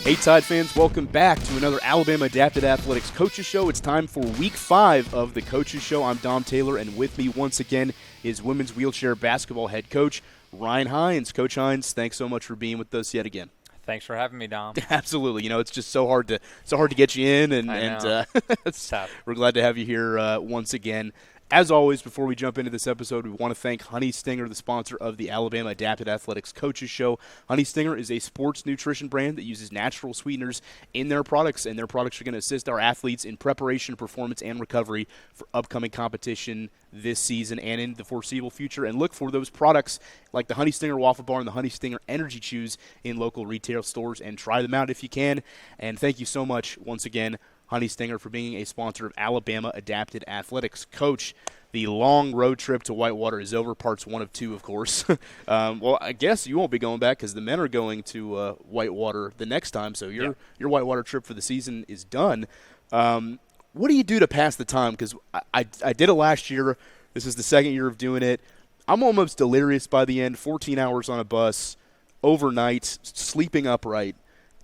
Hey Tide fans, welcome back to another Alabama Adapted Athletics Coaches Show. It's time for Week 5 of the Coaches Show. I'm Dom Taylor, and with me once again is women's wheelchair basketball head coach Ryan Hynes. Coach Hynes, thanks so much for being with us yet again. Thanks for having me, Dom. Absolutely. You know, it's just so hard to get you in, and It's tough. We're glad to have you here once again. As always, before we jump into this episode, we want to thank Honey Stinger, the sponsor of the Alabama Adapted Athletics Coaches Show. Honey Stinger is a sports nutrition brand that uses natural sweeteners in their products, and their products are going to assist our athletes in preparation, performance, and recovery for upcoming competition this season and in the foreseeable future. And look for those products like the Honey Stinger Waffle Bar and the Honey Stinger Energy Chews in local retail stores, and try them out if you can. And thank you so much once again, Honey Stinger, for being a sponsor of Alabama Adapted Athletics. Coach, the long road trip to Whitewater is over, parts 1 of 2, of course. Well, I guess you won't be going back because the men are going to Whitewater the next time, so your Whitewater trip for the season is done. What do you do to pass the time? Because I did it last year. This is the second year of doing it. I'm almost delirious by the end, 14 hours on a bus, overnight, sleeping upright,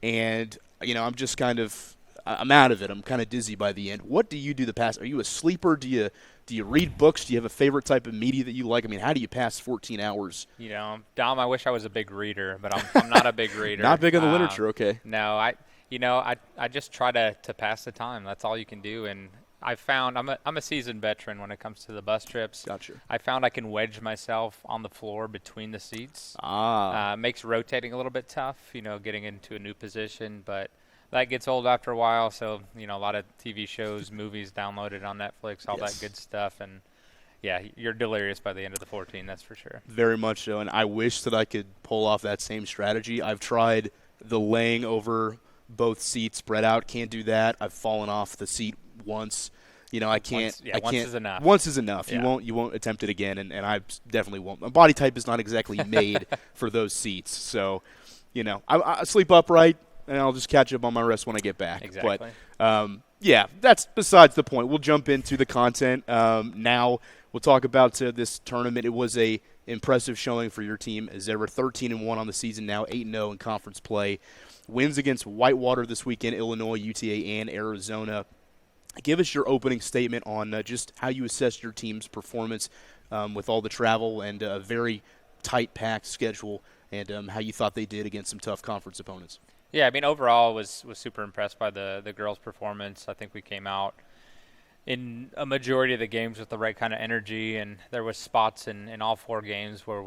and, you know, I'm out of it. I'm kind of dizzy by the end. What do you do to pass? Are you a sleeper? Do you read books? Do you have a favorite type of media that you like? I mean, how do you pass 14 hours? You know, Dom, I wish I was a big reader, but I'm not a big reader. Not big on the literature, okay. No, I just try to pass the time. That's all you can do. And I found I'm a seasoned veteran when it comes to the bus trips. Gotcha. I found I can wedge myself on the floor between the seats. Makes rotating a little bit tough, you know, getting into a new position, but that gets old after a while, so, you know, a lot of TV shows, movies downloaded on Netflix, all that good stuff, and, yeah, you're delirious by the end of the 14, that's for sure. Very much so, and I wish that I could pull off that same strategy. I've tried the laying over both seats spread out, can't do that. I've fallen off the seat once. You know, I can't. Once is enough. Once is enough. Yeah. You won't attempt it again, and I definitely won't. My body type is not exactly made for those seats, so, you know, I sleep upright, and I'll just catch up on my rest when I get back. Exactly. But, yeah, that's besides the point. We'll jump into the content now. We'll talk about this tournament. It was a impressive showing for your team, as they were 13-1 on the season now, 8-0 in conference play. Wins against Whitewater this weekend, Illinois, UTA, and Arizona. Give us your opening statement on just how you assessed your team's performance with all the travel and a very tight-packed schedule, and how you thought they did against some tough conference opponents. Yeah, I mean, overall was super impressed by the girls' performance. I think we came out in a majority of the games with the right kind of energy, and there was spots in all 4 games where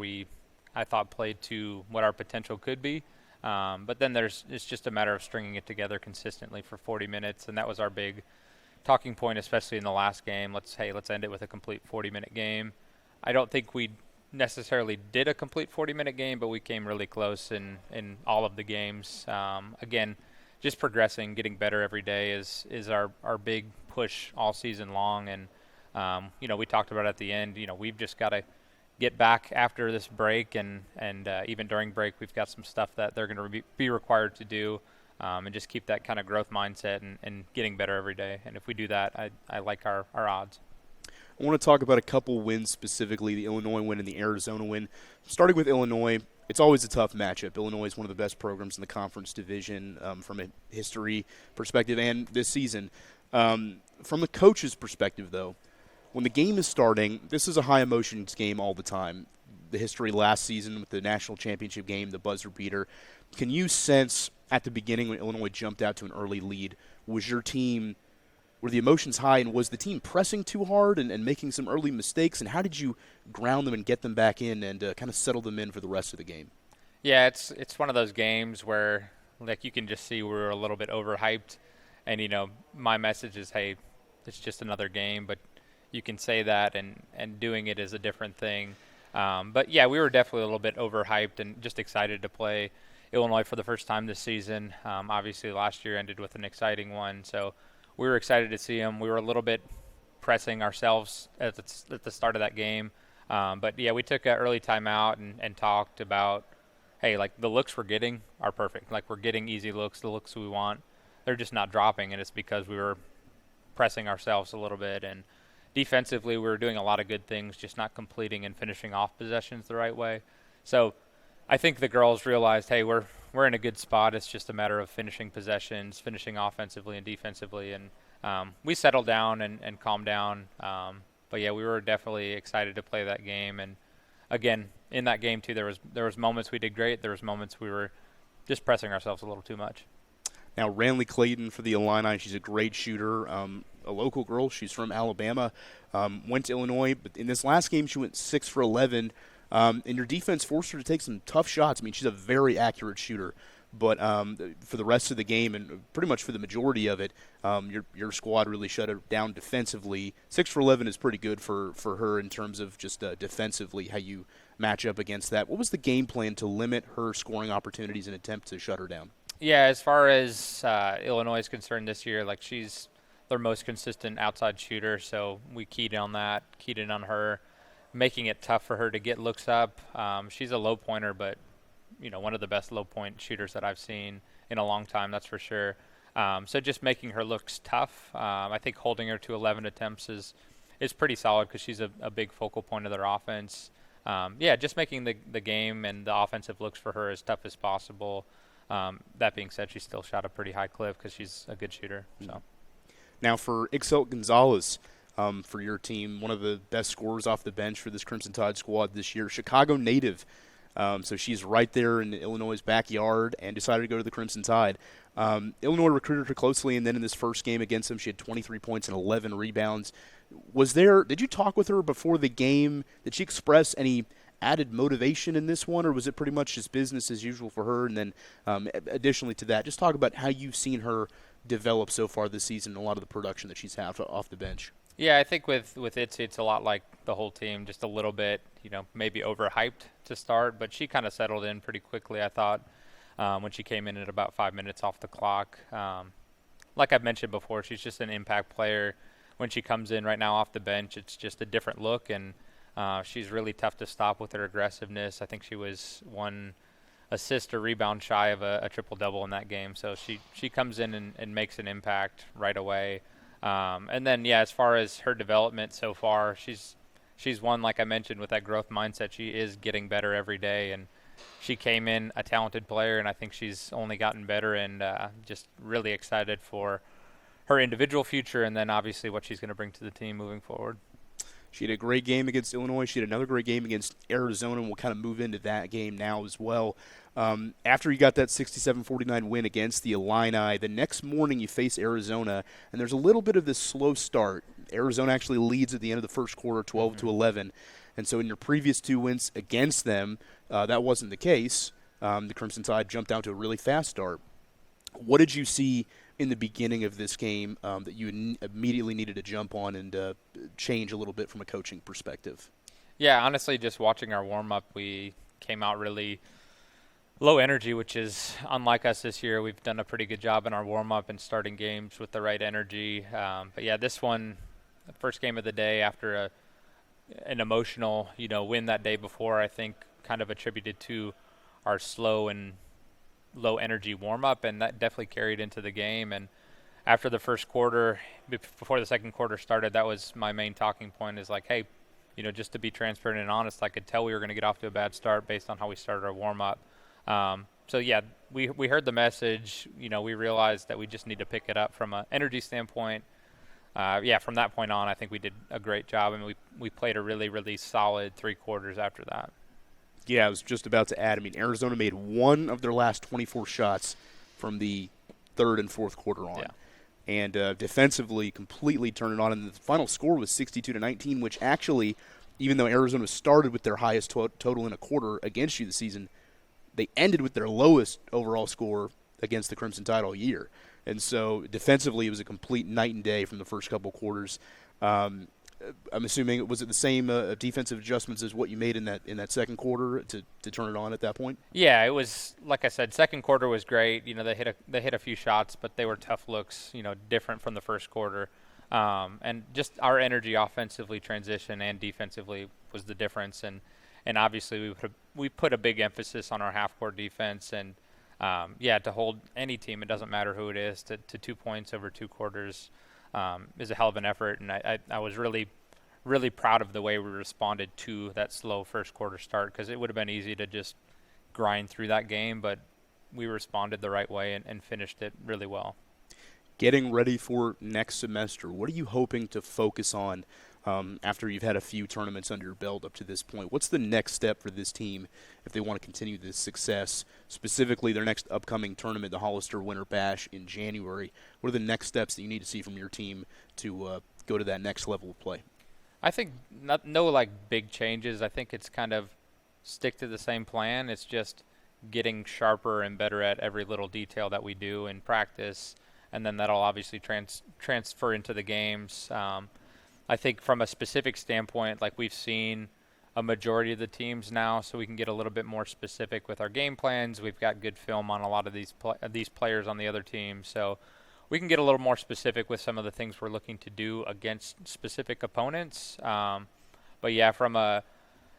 I thought, played to what our potential could be. But then it's just a matter of stringing it together consistently for 40 minutes, and that was our big talking point, especially in the last game. Let's end it with a complete 40-minute game. I don't think we necessarily did a complete 40-minute game, but we came really close in all of the games. Again, just progressing, getting better every day is our big push all season long. And, you know, we talked about at the end, you know, we've just got to get back after this break, and even during break, we've got some stuff that they're going to be required to do, and just keep that kind of growth mindset and getting better every day. And if we do that, I like our odds. I want to talk about a couple wins specifically, the Illinois win and the Arizona win. Starting with Illinois, it's always a tough matchup. Illinois is one of the best programs in the conference division from a history perspective and this season. From the coach's perspective, though, when the game is starting, this is a high-emotions game all the time. The history last season with the national championship game, the buzzer beater. Can you sense at the beginning when Illinois jumped out to an early lead, were the emotions high, and was the team pressing too hard and making some early mistakes? And how did you ground them and get them back in and kind of settle them in for the rest of the game? Yeah, it's one of those games where, like, you can just see we're a little bit overhyped. And, you know, my message is, hey, it's just another game. But you can say that, and doing it is a different thing. But, yeah, we were definitely a little bit overhyped and just excited to play Illinois for the first time this season. Obviously, last year ended with an exciting one. So we were excited to see them. We were a little bit pressing ourselves at the start of that game. But, yeah, we took an early timeout and talked about, hey, like, the looks we're getting are perfect. Like, we're getting easy looks, the looks we want. They're just not dropping, and it's because we were pressing ourselves a little bit. And defensively, we were doing a lot of good things, just not completing and finishing off possessions the right way. So I think the girls realized, hey, we're we're in a good spot. It's just a matter of finishing possessions, finishing offensively and defensively, and we settled down and calmed down. But yeah, we were definitely excited to play that game. And again, in that game too, there was moments we did great. There was moments we were just pressing ourselves a little too much. Now, Runley Clayton for the Illini, she's a great shooter, a local girl. She's from Alabama, went to Illinois, but in this last game she went 6 for 11, and your defense forced her to take some tough shots. I mean, she's a very accurate shooter, but for the rest of the game and pretty much for the majority of it, your squad really shut her down defensively. 6 for 11 is pretty good for her in terms of just defensively how you match up against that. What was the game plan to limit her scoring opportunities and attempt to shut her down? Yeah, as far as Illinois is concerned this year, like she's their most consistent outside shooter, so we keyed in on her, making it tough for her to get looks up. She's a low pointer, but one of the best low point shooters that I've seen in a long time, that's for sure. So just making her looks tough. I think holding her to 11 attempts is pretty solid because she's a big focal point of their offense. Just making the game and the offensive looks for her as tough as possible. That being said, she still shot a pretty high clip because she's a good shooter. So, now for Gonzalez, for your team, one of the best scorers off the bench for this Crimson Tide squad this year, Chicago native. So she's right there in Illinois' backyard and decided to go to the Crimson Tide. Illinois recruited her closely, and then in this first game against them, she had 23 points and 11 rebounds. Did you talk with her before the game? Did she express any added motivation in this one, or was it pretty much just business as usual for her? And then additionally to that, just talk about how you've seen her develop so far this season and a lot of the production that she's had off the bench. Yeah, I think with it's a lot like the whole team, just a little bit, maybe overhyped to start, but she kind of settled in pretty quickly, I thought, when she came in at about 5 minutes off the clock. Like I've mentioned before, she's just an impact player. When she comes in right now off the bench, it's just a different look, and she's really tough to stop with her aggressiveness. I think she was 1 assist or rebound shy of a triple-double in that game. So she comes in and makes an impact right away. And then, as far as her development so far, she's one, like I mentioned, with that growth mindset. She is getting better every day, and she came in a talented player, and I think she's only gotten better, and just really excited for her individual future and then obviously what she's going to bring to the team moving forward. She had a great game against Illinois. She had another great game against Arizona, and we'll kind of move into that game now as well. After you got that 67-49 win against the Illini, the next morning you face Arizona, and there's a little bit of this slow start. Arizona actually leads at the end of the first quarter, 12-11. And so in your previous 2 wins against them, that wasn't the case. The Crimson Tide jumped out to a really fast start. What did you see in the beginning of this game that you immediately needed to jump on and change a little bit from a coaching perspective? Yeah, honestly, just watching our warm-up, we came out really low energy, which is unlike us this year. We've done a pretty good job in our warm-up and starting games with the right energy. But yeah, this one, the first game of the day after an emotional, win that day before, I think kind of attributed to our slow and low energy warm-up, and that definitely carried into the game. And after the first quarter, before the second quarter started, that was my main talking point, is like, hey, just to be transparent and honest, I could tell we were going to get off to a bad start based on how we started our warm-up. So yeah, we heard the message. We realized that we just need to pick it up from an energy standpoint. From that point on, I think we did a great job, and we played a really, really solid 3 quarters after that. Yeah, I was just about to add. I mean, Arizona made 1 of their last 24 shots from the third and fourth quarter on. Yeah. And defensively completely turned it on. And the final score was 62-19, which actually, even though Arizona started with their highest total in a quarter against you this season, they ended with their lowest overall score against the Crimson Tide all year. And so defensively, it was a complete night and day from the first couple quarters. I'm assuming, was it the same defensive adjustments as what you made in that second quarter to turn it on at that point? Yeah, it was, like I said, second quarter was great. They hit a few shots, but they were tough looks, different from the first quarter. And just our energy offensively, transition, and defensively was the difference. And obviously we put a big emphasis on our half-court defense. And, to hold any team, it doesn't matter who it is, to 2 points over 2 quarters is a hell of an effort. And I was really, really proud of the way we responded to that slow first quarter start, because it would have been easy to just grind through that game. But we responded the right way and finished it really well. Getting ready for next semester, what are you hoping to focus on after you've had a few tournaments under your belt up to this point? What's the next step for this team if they want to continue this success, specifically their next upcoming tournament, the Hollister Winter Bash in January? What are the next steps that you need to see from your team to go to that next level of play? I think no like big changes. I think it's kind of stick to the same plan. It's just getting sharper and better at every little detail that we do in practice, and then that'll obviously transfer into the games. I think from a specific standpoint, like we've seen a majority of the teams now, so we can get a little bit more specific with our game plans. We've got good film on a lot of these players on the other team, so we can get a little more specific with some of the things we're looking to do against specific opponents. But yeah, from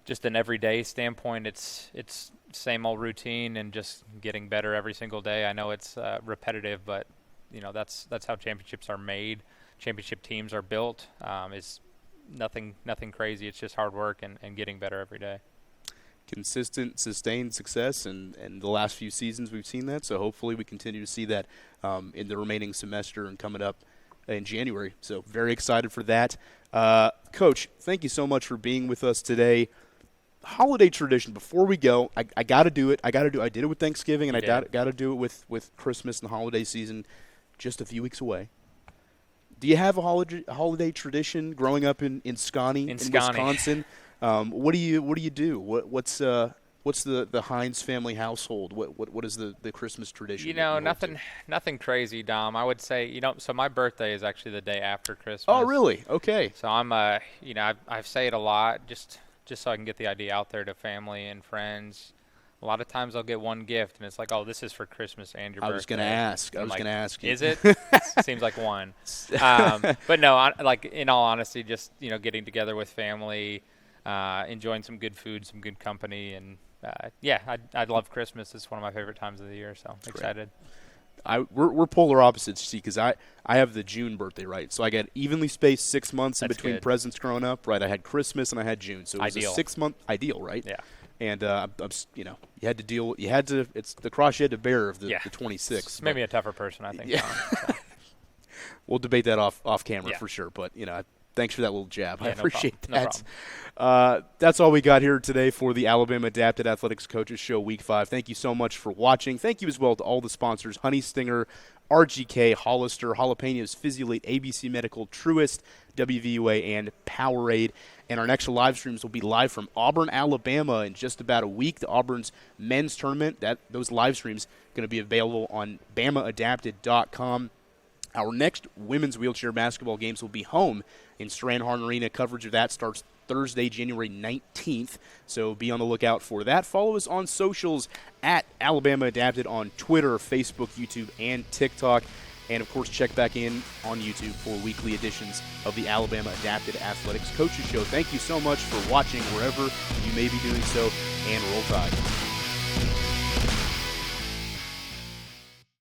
just an everyday standpoint, it's same old routine and just getting better every single day. I know it's repetitive, but that's how championships are made. Championship teams are built. Is nothing crazy. It's just hard work and getting better every day. Consistent, sustained success, and the last few seasons we've seen that. So hopefully we continue to see that in the remaining semester and coming up in January. So very excited for that. Coach, thank you so much for being with us today. Holiday tradition. Before we go, I got to do it. I did it with Thanksgiving, and I got to do it with Christmas and the holiday season, just a few weeks away. Do you have a holiday tradition growing up in Scotty, in Wisconsin? What do you do? What's the Hynes family household? What is the Christmas tradition? Nothing crazy, Dom. I would say, so my birthday is actually the day after Christmas. Oh, really? Okay. So I'm I say it a lot just so I can get the idea out there to family and friends. A lot of times I'll get one gift, and it's like, oh, this is for Christmas and your birthday. I was going to ask you. Is it? Seems like one. But no, like in all honesty, just, getting together with family, enjoying some good food, some good company. And, I love Christmas. It's one of my favorite times of the year, so That's excited. We're polar opposites, see, because I have the June birthday, right? So I get evenly spaced 6 months in between presents growing up, right? I had Christmas and I had June. So it was a 6 month ideal, right? Yeah. And you had to deal. It's the cross you had to bear of the 26th. Maybe a tougher person, I think. Yeah. We'll debate that off camera for sure. But thanks for that little jab. I appreciate that. No that's all we got here today for the Alabama Adapted Athletics Coaches Show Week 5. Thank you so much for watching. Thank you as well to all the sponsors: Honey Stinger, RGK, Hollister, Jalapenos, Physiolate, ABC Medical, Truist, WVUA, and Powerade. And our next live streams will be live from Auburn, Alabama in just about a week. The Auburn's men's tournament, those live streams going to be available on BamaAdapted.com. Our next women's wheelchair basketball games will be home in Strandhorn Arena. Coverage of that starts Thursday, January 19th. So be on the lookout for that. Follow us on socials at Alabama Adapted on Twitter, Facebook, YouTube, and TikTok. And, of course, check back in on YouTube for weekly editions of the Alabama Adapted Athletics Coaches Show. Thank you so much for watching wherever you may be doing so, and Roll Tide.